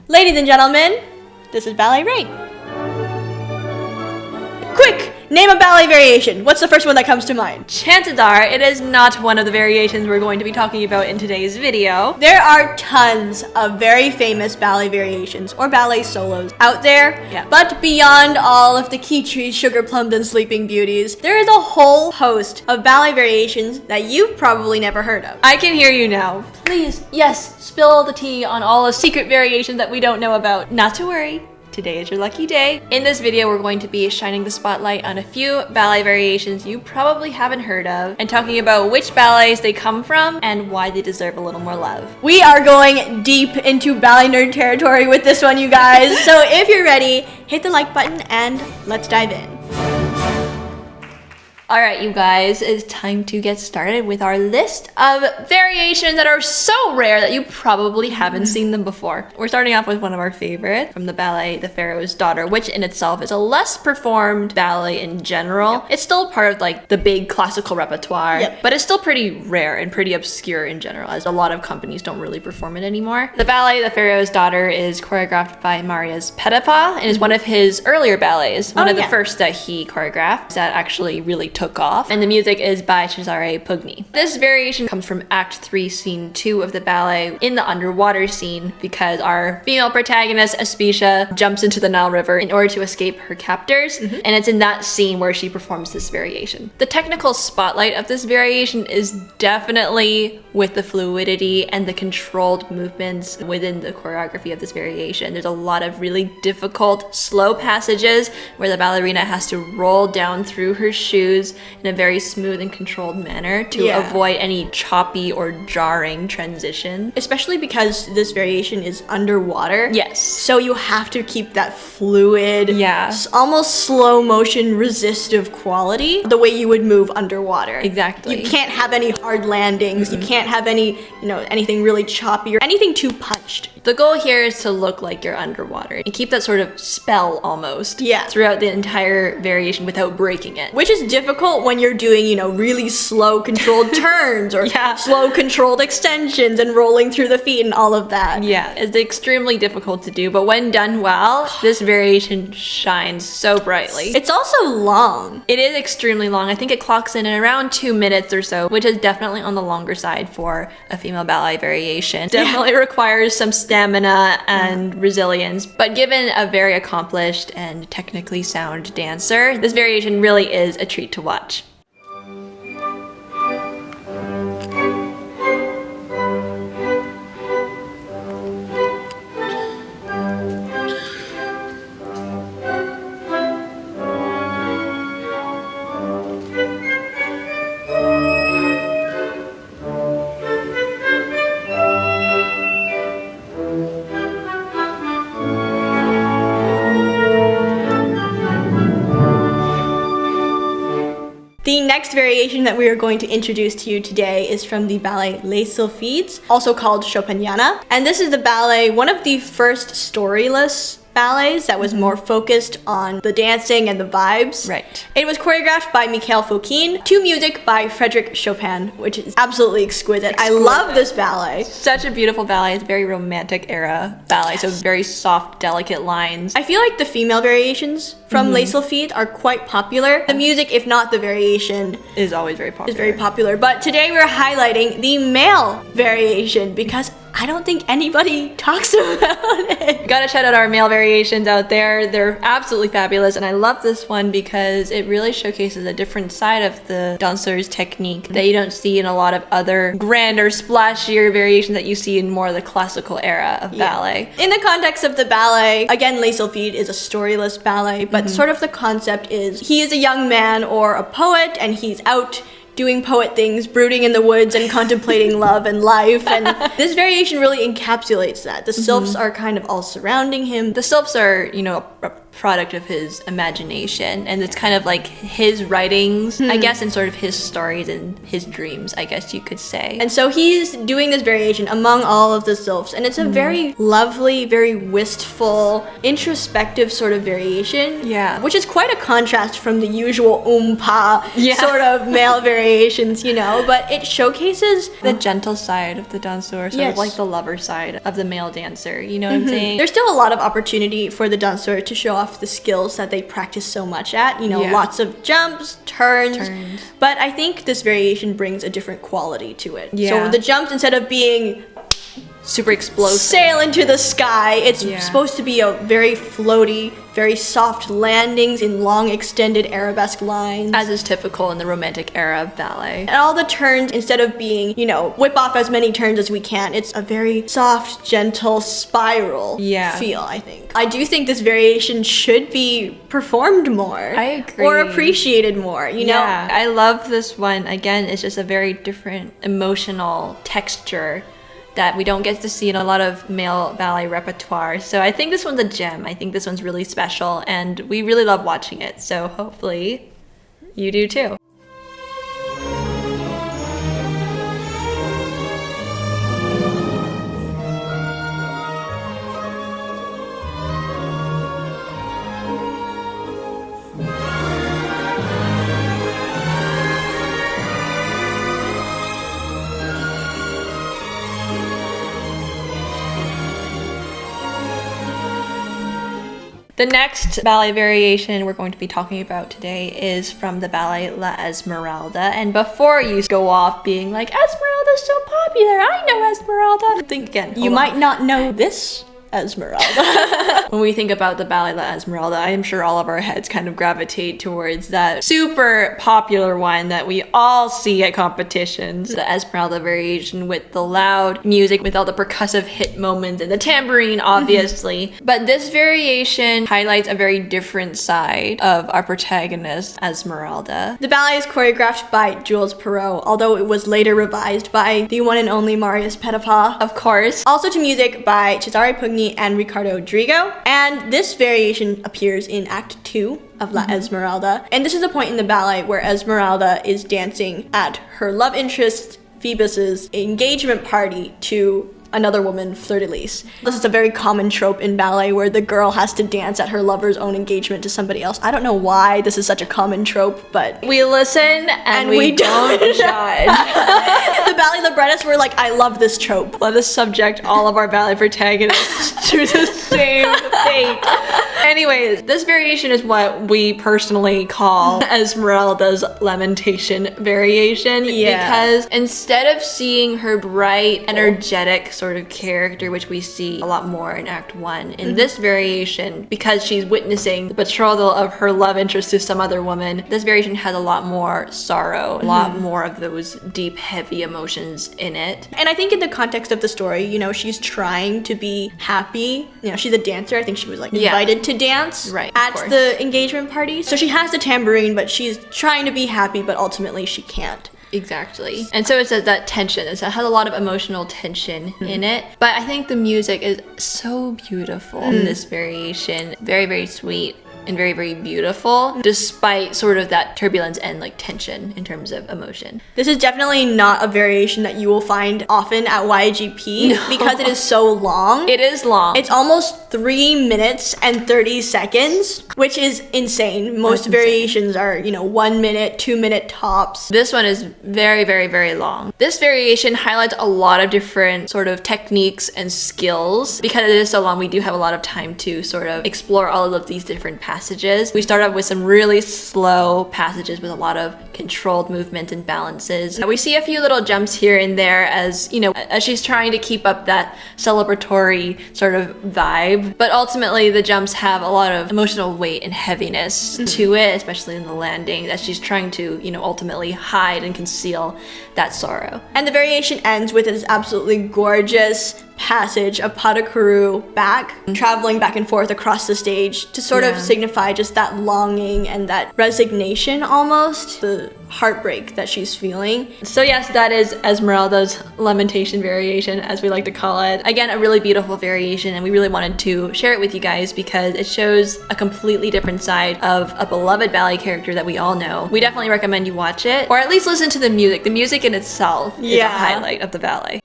Ladies and gentlemen, this is Ballet Rain. Quick! Name a ballet variation. What's the first one that comes to mind? Chances are it is not one of the variations we're going to be talking about in today's video. There are tons of very famous ballet variations or ballet solos out there, but beyond all of the key trees, sugar plums, and sleeping beauties, there is a whole host of ballet variations that you've probably never heard of. I can hear you now. Please, yes, spill the tea on all the secret variations that we don't know about. Not to worry. Today is your lucky day. In this video, we're going to be shining the spotlight on a few ballet variations you probably haven't heard of and talking about which ballets they come from and why they deserve a little more love. We are going deep into ballet nerd territory with this one, you guys. So if you're ready, hit the like button and let's dive in. Alright, you guys, it's time to get started with our list of variations that are so rare that you probably haven't seen them before. We're starting off with one of our favorites from the ballet, The Pharaoh's Daughter, which in itself is a less performed ballet in general. It's still part of like the big classical repertoire, but it's still pretty rare and pretty obscure in general, as a lot of companies don't really perform it anymore. The ballet, The Pharaoh's Daughter, is choreographed by Marius Petipa and is one of his earlier ballets, one of the first that he choreographed that actually really took off, and the music is by Cesare Pugni. This variation comes from Act 3, Scene 2 of the ballet in the underwater scene because our female protagonist, Aspecia, jumps into the Nile River in order to escape her captors, and it's in that scene where she performs this variation. The technical spotlight of this variation is definitely with the fluidity and the controlled movements within the choreography of this variation. There's a lot of really difficult, slow passages where the ballerina has to roll down through her shoes in a very smooth and controlled manner to avoid any choppy or jarring transition. Especially because this variation is underwater. Yes. So you have to keep that fluid, almost slow motion resistive quality the way you would move underwater. Exactly. You can't have any hard landings. You can't have any, anything really choppy or anything too punched. The goal here is to look like you're underwater and keep that sort of spell almost throughout the entire variation without breaking it. Which is difficult when you're doing, really slow controlled turns or slow controlled extensions and rolling through the feet and all of that. Yeah, it's extremely difficult to do, but when done well, this variation shines so brightly. It's also long. It is extremely long. I think it clocks in at around 2 minutes or so, which is definitely on the longer side for a female ballet variation. Definitely requires some stamina and resilience, but given a very accomplished and technically sound dancer, this variation really is a treat to watch. The next variation that we are going to introduce to you today is from the ballet Les Sylphides, also called Chopiniana. And this is the ballet, one of the first storyless ballets that was more focused on the dancing and the vibes. Right. It was choreographed by Mikhail Fokine to music by Frédéric Chopin, which is absolutely exquisite. I love this ballet. Such a beautiful ballet. It's a very romantic era ballet, so very soft, delicate lines. I feel like the female variations from Les Sylphides are quite popular. The music, if not the variation, is always very popular. Is very popular. But today we're highlighting the male variation because I don't think anybody talks about it. Gotta shout out our male variations out there. They're absolutely fabulous, and I love this one because it really showcases a different side of the dancer's technique that you don't see in a lot of other grander, splashier variations that you see in more of the classical era of ballet. In the context of the ballet, again, Les Sylphides is a storyless ballet, but sort of the concept is he is a young man or a poet, and he's out doing poet things, brooding in the woods and contemplating love and life. And this variation really encapsulates that. The sylphs are kind of all surrounding him. The sylphs are, product of his imagination, and it's kind of like his writings, I guess, and sort of his stories and his dreams, I guess you could say. And so he's doing this variation among all of the sylphs, and it's a very lovely, very wistful, introspective sort of variation. Yeah. Which is quite a contrast from the usual oompa sort of male variations, you know, but it showcases the gentle side of the danseur, sort of like the lover side of the male dancer, you know what I'm saying? There's still a lot of opportunity for the danseur to show off the skills that they practice so much at, you know, lots of jumps, turns. But I think this variation brings a different quality to it. So the jumps, instead of being super explosive, sail into the sky, it's supposed to be a very floaty, very soft landings in long extended arabesque lines, as is typical in the Romantic era ballet. And all the turns, instead of being, you know, whip off as many turns as we can, it's a very soft, gentle spiral feel, I think. I do think this variation should be performed more. I agree. Or appreciated more, you know? Yeah, I love this one. Again, it's just a very different emotional texture that we don't get to see in a lot of male ballet repertoire. So I think this one's a gem. I think this one's really special, and we really love watching it. So hopefully you do too. The next ballet variation we're going to be talking about today is from the ballet La Esmeralda. And before you go off being like, Esmeralda's so popular, I know Esmeralda, think again. You might not know this Esmeralda. When we think about the ballet La Esmeralda, I am sure all of our heads kind of gravitate towards that super popular one that we all see at competitions. The Esmeralda variation with the loud music, with all the percussive hit moments and the tambourine, obviously. But this variation highlights a very different side of our protagonist, Esmeralda. The ballet is choreographed by Jules Perrault, although it was later revised by the one and only Marius Petipa. Of course. Also to music by Cesare Pugni and Ricardo Drigo. And this variation appears in Act 2 of La Esmeralda. And this is the point in the ballet where Esmeralda is dancing at her love interest Phoebus's engagement party to another woman, fleur-de-lis. This is a very common trope in ballet where the girl has to dance at her lover's own engagement to somebody else. I don't know why this is such a common trope, but we listen and we don't judge. The ballet librettists were like, I love this trope. Let us subject all of our ballet protagonists to the same fate. Anyways, this variation is what we personally call Esmeralda's lamentation variation. Because instead of seeing her bright, energetic sort of character, which we see a lot more in Act 1, in this variation, because she's witnessing the betrothal of her love interest to some other woman, this variation has a lot more sorrow, a lot more of those deep, heavy emotions in it. And I think in the context of the story, you know, she's trying to be happy. You know, she's a dancer. I think she was like invited to dance at the engagement party. So she has the tambourine, but she's trying to be happy, but ultimately she can't. Exactly. And so it's that tension. It has a lot of emotional tension in it. But I think the music is so beautiful in this variation. Very, very sweet and very, very beautiful, despite sort of that turbulence and like tension in terms of emotion. This is definitely not a variation that you will find often at YGP because it is so long. It is long. It's almost 3 minutes and 30 seconds, which is insane. Most variations are, you know, 1 minute, 2 minute tops. This one is very, very, very long. This variation highlights a lot of different sort of techniques and skills. Because it is so long, we do have a lot of time to sort of explore all of these different passages. We start off with some really slow passages with a lot of controlled movement and balances. We see a few little jumps here and there as, you know, as she's trying to keep up that celebratory sort of vibe. But ultimately the jumps have a lot of emotional weight and heaviness to it, especially in the landing, as she's trying to, you know, ultimately hide and conceal that sorrow. And the variation ends with this absolutely gorgeous passage of pas de courroux back, traveling back and forth across the stage to sort of signify just that longing and that resignation almost, the heartbreak that she's feeling. So yes, that is Esmeralda's lamentation variation, as we like to call it. Again, a really beautiful variation, and we really wanted to share it with you guys because it shows a completely different side of a beloved ballet character that we all know. We definitely recommend you watch it, or at least listen to the music. The music in itself is a highlight of the ballet.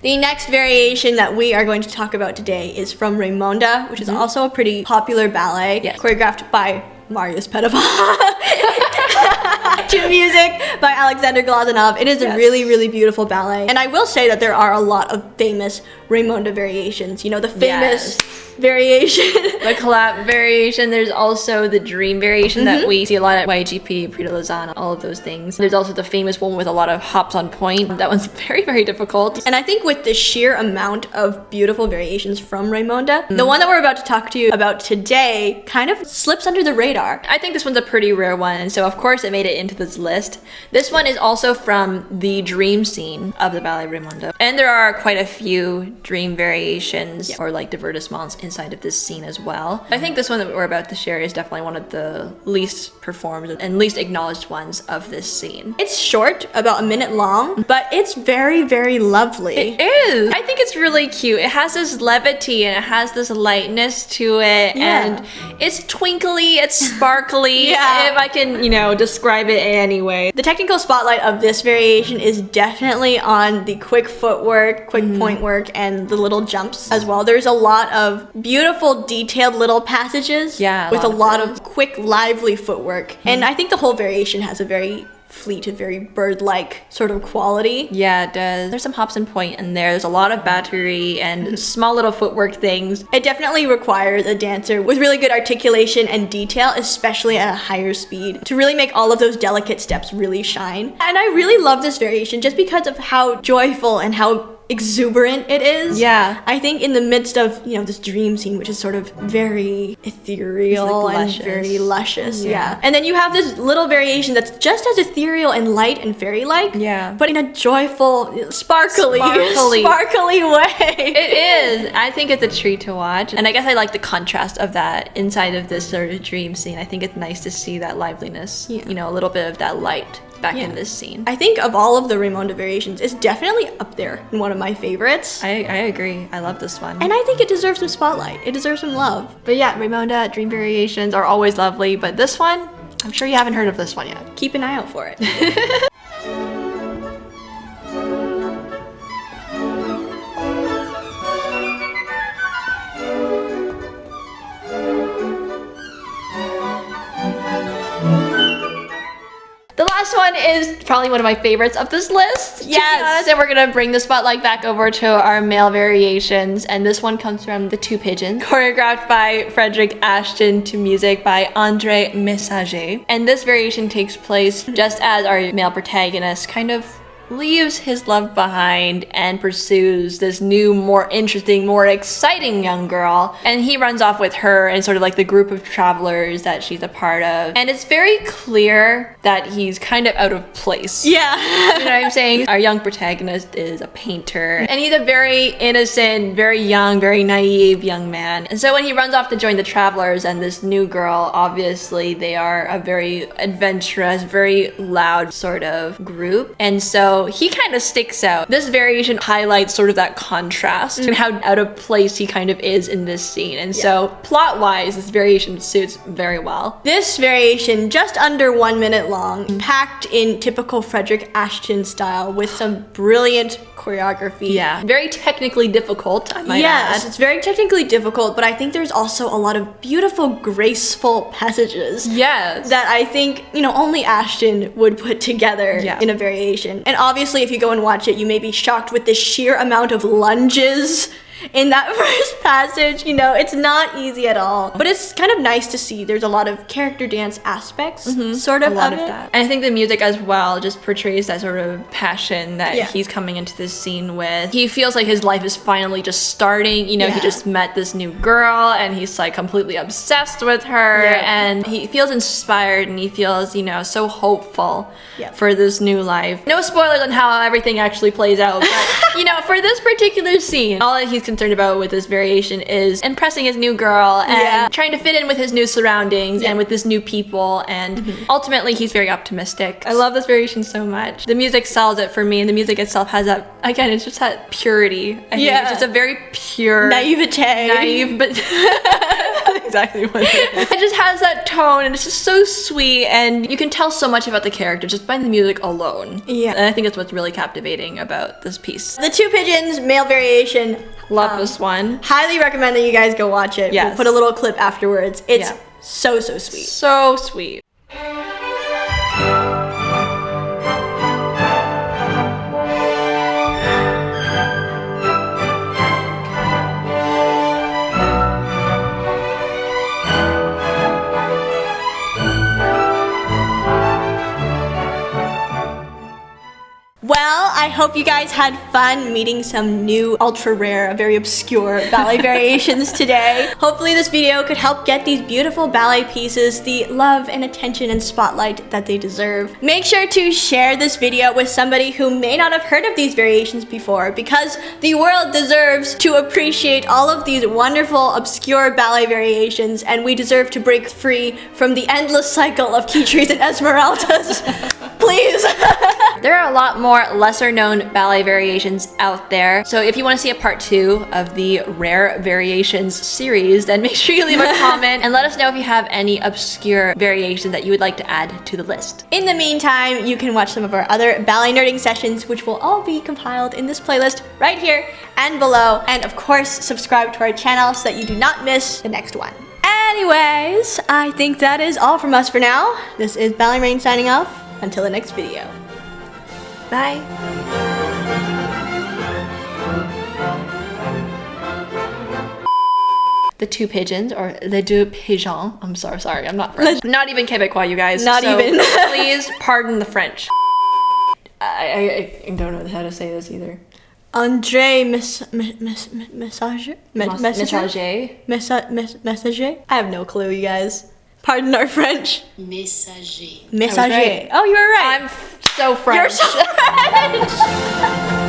The next variation that we are going to talk about today is from Raymonda, which is also a pretty popular ballet, choreographed by Marius Petitpas. To music by Alexander Glazunov. It is a really, really beautiful ballet. And I will say that there are a lot of famous Raymonda variations. You know, the famous variation. The clap variation. There's also the dream variation that we see a lot at YGP, Prix de Lausanne, all of those things. There's also the famous one with a lot of hops on point. That one's very, very difficult. And I think with the sheer amount of beautiful variations from Raymonda, the one that we're about to talk to you about today kind of slips under the radar. I think this one's a pretty rare one, and so of course it made it into this list. This one is also from the dream scene of the Ballet Raymonda. And there are quite a few dream variations or like divertissements inside of this scene as well. I think this one that we're about to share is definitely one of the least performed and least acknowledged ones of this scene. It's short, about a minute long, but it's very, very lovely. It is. I think it's really cute. It has this levity and it has this lightness to it, and it's twinkly, it's sparkly, if I can, you know, describe it in any way. The technical spotlight of this variation is definitely on the quick footwork, quick point work, and the little jumps as well. There's a lot of beautiful, detailed little passages with a lot of quick, lively footwork. And I think the whole variation has a very fleet, a very bird-like sort of quality. Yeah, it does. There's some hops and point in there. There's a lot of battery and small little footwork things. It definitely requires a dancer with really good articulation and detail, especially at a higher speed, to really make all of those delicate steps really shine. And I really love this variation just because of how joyful and how exuberant it is. Yeah. I think in the midst of, you know, this dream scene, which is sort of very ethereal and very luscious. Yeah. And then you have this little variation that's just as ethereal and light and fairy-like. Yeah. But in a joyful, sparkly way. It is. I think it's a treat to watch. And I guess I like the contrast of that inside of this sort of dream scene. I think it's nice to see that liveliness, you know, a little bit of that light back in this scene. I think of all of the Raymonda variations, it's definitely up there in one of my favorites. I agree. I love this one. And I think it deserves some spotlight. It deserves some love. But yeah, Raymonda dream variations are always lovely, but this one, I'm sure you haven't heard of this one yet. Keep an eye out for it. The last one is probably one of my favorites of this list. Yes. And we're gonna bring the spotlight back over to our male variations. And this one comes from The Two Pigeons, choreographed by Frederick Ashton to music by André Messager. And this variation takes place just as our male protagonist kind of leaves his love behind and pursues this new, more interesting, more exciting young girl. And he runs off with her and sort of like the group of travelers that she's a part of. And it's very clear that he's kind of out of place. Yeah. You know what I'm saying? Our young protagonist is a painter, and he's a very innocent, very young, very naive young man. And so when he runs off to join the travelers and this new girl, obviously they are a very adventurous, very loud sort of group. And so he kind of sticks out. This variation highlights sort of that contrast and how out of place he kind of is in this scene. And so plot-wise, this variation suits very well. This variation, just under 1 minute long, packed in typical Frederick Ashton style with some brilliant choreography. Yeah, very technically difficult, I might Yes, add. it's very technically difficult, but I think there's also a lot of beautiful, graceful passages. Yes. That I think, you know, only Ashton would put together in a variation. And obviously, if you go and watch it, you may be shocked with the sheer amount of lunges in that first passage. You know, it's not easy at all. But it's kind of nice to see there's a lot of character dance aspects, sort of. A lot of it. that. And I think the music as well just portrays that sort of passion that Yeah. he's coming into this scene with. He feels like his life is finally just starting. You know, he Yeah. just met this new girl and he's like completely obsessed with her. Yeah. And he feels inspired and he feels, you know, so hopeful Yeah. for this new life. No spoilers on how everything actually plays out. But, you know, for this particular scene, all that he's concerned about with this variation is impressing his new girl and trying to fit in with his new surroundings and with his new people, and ultimately he's very optimistic. I love this variation so much. The music sells it for me, and the music itself has that, again, it's just that purity. I think it's just a very pure Naivete. naive, but exactly what it is. It just has that tone and it's just so sweet, and you can tell so much about the character just by the music alone. Yeah. And I think that's what's really captivating about this piece. The Two Pigeons male variation. Love this one. Highly recommend that you guys go watch it. Yes. We'll put a little clip afterwards. It's Yeah. so sweet. So sweet. Well, I hope you guys had fun meeting some new ultra rare, very obscure ballet variations today. Hopefully this video could help get these beautiful ballet pieces the love and attention and spotlight that they deserve. Make sure to share this video with somebody who may not have heard of these variations before, because the world deserves to appreciate all of these wonderful, obscure ballet variations, and we deserve to break free from the endless cycle of Kitris and Esmeraldas. Please. There are a lot more lesser known ballet variations out there. So if you want to see a part 2 of the Rare Variations series, then make sure you leave a comment and let us know if you have any obscure variation that you would like to add to the list. In the meantime, you can watch some of our other ballet nerding sessions, which will all be compiled in this playlist right here and below. And of course, subscribe to our channel so that you do not miss the next one. Anyways, I think that is all from us for now. This is Ballet Rain signing off. Until the next video. Bye. The Two Pigeons, or Les Deux Pigeons. I'm sorry, I'm not French. Not even Quebecois, you guys. Not even. Please pardon the French. I don't know how to say this either. André Messager? Messager? I have no clue, you guys. Pardon our French. Messager. Messager. Oh, you were right. I'm so French. You're so French.